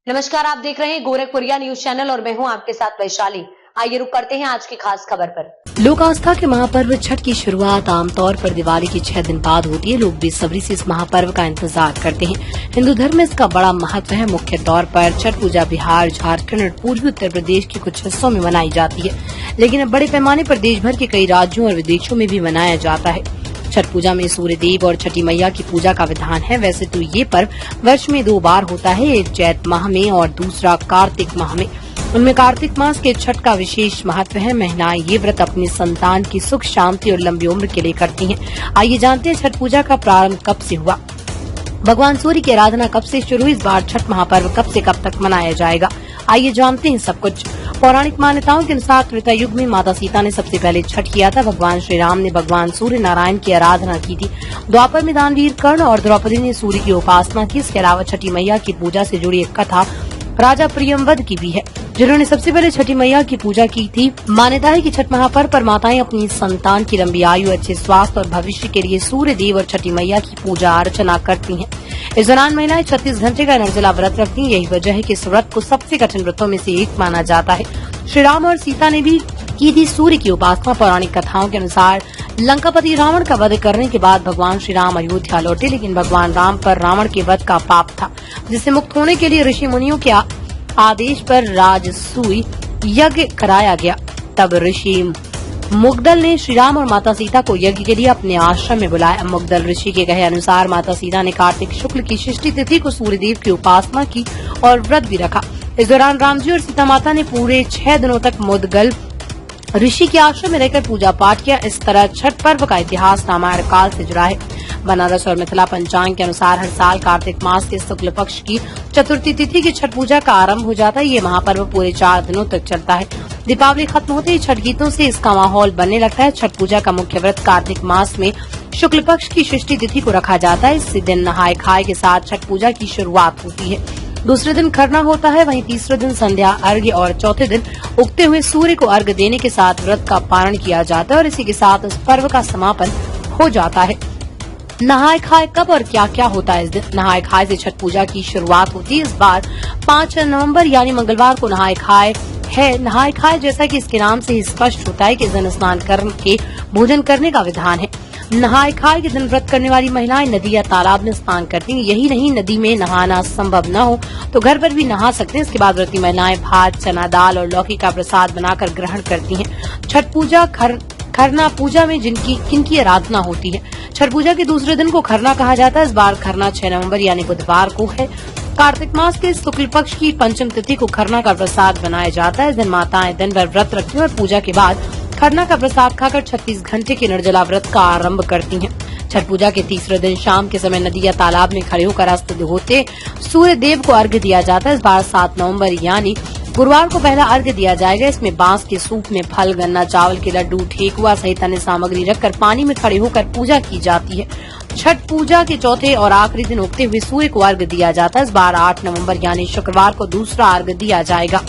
नमस्कार, आप देख रहे हैं गोरखपुरिया न्यूज चैनल और मैं हूं आपके साथ वैशाली। आइए रुक करते हैं आज की खास खबर पर। लोक आस्था के महापर्व छठ की शुरुआत आमतौर पर दिवाली के 6 दिन बाद होती है। लोग बेसब्री से इस महापर्व का इंतजार करते हैं। हिंदू धर्म में इसका बड़ा महत्व है। मुख्य तौर पर छठ पूजा बिहार, झारखंड और पूर्वी उत्तर प्रदेश के कुछ हिस्सों में मनाई जाती है, लेकिन अब बड़े पैमाने पर देश भर के कई राज्यों और विदेशों में भी मनाया जाता है। छठ पूजा में सूर्य देव और छठी मैया की पूजा का विधान है। वैसे तो ये पर्व वर्ष में 2 बार होता है, एक चैत माह में और दूसरा कार्तिक माह में। उनमें कार्तिक मास के छठ का विशेष महत्व है। महिलाएं ये व्रत अपनी संतान की सुख शांति और लंबी उम्र के लिए करती हैं। आइए जानते हैं छठ पूजा का प्रारंभ कब से हुआ, भगवान सूर्य की आराधना कब से शुरू हुई, इस बार छठ महापर्व कब से कब तक मनाया जाएगा। आइए जानते हैं सब कुछ। पौराणिक मान्यताओं के अनुसार त्रेता युग में माता सीता ने सबसे पहले छठ किया था। भगवान श्री राम ने भगवान सूर्य नारायण की आराधना की थी। द्वापर में दानवीर कर्ण और द्रौपदी ने सूर्य की उपासना की। इसके अलावा छठी मैया की पूजा से जुड़ी एक कथा राजा प्रियंवद की भी है, जिन्होंने सबसे पहले छठी मैया की पूजा की थी। मान्यता है कि छठ महापर्व पर माताएं अपनी संतान की लंबी आयु, अच्छे स्वास्थ्य और भविष्य के लिए सूर्य देव और छठी मैया की पूजा अर्चना करती हैं। इस दौरान महिलाएं 36 घंटे का निर्जला व्रत रखती हैं। यही वजह है कि इस व्रत को सबसे कठिन व्रतों में से एक माना जाता है। श्री राम और सीता ने भी की थी सूर्य की उपासना। पौराणिक कथाओं के अनुसार लंकापति रावण का वध करने के बाद भगवान श्री राम अयोध्या लौटे, लेकिन भगवान राम पर रावण के वध का पाप था, जिससे मुक्त होने के लिए ऋषि मुनियों के आदेश पर राजसूय यज्ञ कराया गया। तब ऋषि मुग्दल ने श्री राम और माता सीता को यज्ञ के लिए अपने आश्रम में बुलाया। मुग्दल ऋषि के कहे अनुसार माता सीता ने कार्तिक शुक्ल की षष्ठी तिथि को सूर्यदेव की उपासना की और व्रत भी रखा। इस दौरान राम जी और सीता माता ने पूरे 6 दिनों तक मुद्गल ऋषि के आश्रम में रहकर पूजा पाठ किया। इस तरह छठ पर्व का इतिहास रामायण काल से जुड़ा है। बनारस और मिथिला पंचांग के अनुसार हर साल कार्तिक मास के शुक्ल पक्ष की चतुर्थी तिथि की छठ पूजा का आरंभ हो जाता है। ये महापर्व पूरे 4 दिनों तक चलता है। दीपावली खत्म होते ही छठ गीतों से इसका माहौल बनने लगता है। छठ पूजा का मुख्य व्रत कार्तिक मास में शुक्ल पक्ष की षष्ठी तिथि को रखा जाता है। इसी दिन नहाय खाए के साथ छठ पूजा की शुरुआत होती है। दूसरे दिन खरना होता है, वहीं तीसरे दिन संध्या अर्घ्य और चौथे दिन उगते हुए सूर्य को अर्घ्य देने के साथ व्रत का पारण किया जाता है और इसी के साथ इस पर्व का समापन हो जाता है। नहाय खाए कब और क्या क्या होता है इस दिन? नहाय खाए से छठ पूजा की शुरुआत होती है। इस बार 5 नवंबर यानी मंगलवार को नहाय खाए है। नहाय खाए जैसा कि इसके नाम से ही स्पष्ट होता है कि इस दिन स्नान करके भोजन करने का विधान है। नहाय खाए के दिन व्रत करने वाली महिलाएं नदी या तालाब में स्नान करती हैं। यही नहीं, नदी में नहाना संभव न हो तो घर पर भी नहा सकते हैं। इसके बाद व्रती महिलाएं भात, चना दाल और लौकी का प्रसाद बनाकर ग्रहण करती हैं। छठ पूजा खरना पूजा में किनकी आराधना होती है? छठ पूजा के दूसरे दिन को खरना कहा जाता है। इस बार खरना 6 नवंबर यानी बुधवार को है। कार्तिक मास के शुक्ल पक्ष की पंचम तिथि को खरना का प्रसाद बनाया जाता है। इस दिन माताएं दिन भर व्रत रखती हैं और पूजा के बाद खरना का प्रसाद खाकर 36 घंटे के निर्जला व्रत का आरंभ करती हैं। छठ पूजा के तीसरे दिन शाम के समय नदी या तालाब में खड़े होकर अस्त होते सूर्य देव को अर्घ्य दिया जाता है। इस बार 7 नवंबर यानी गुरुवार को पहला अर्घ्य दिया जाएगा। इसमें बांस के सूप में फल, गन्ना, चावल के लड्डू, ठेकुआ सहित अन्य सामग्री रखकर पानी में खड़े होकर पूजा की जाती है। छठ पूजा के चौथे और आखिरी दिन उगते हुए सूर्य को अर्घ्य दिया जाता है। इस बार 8 नवंबर यानी शुक्रवार को दूसरा अर्घ्य दिया जाएगा।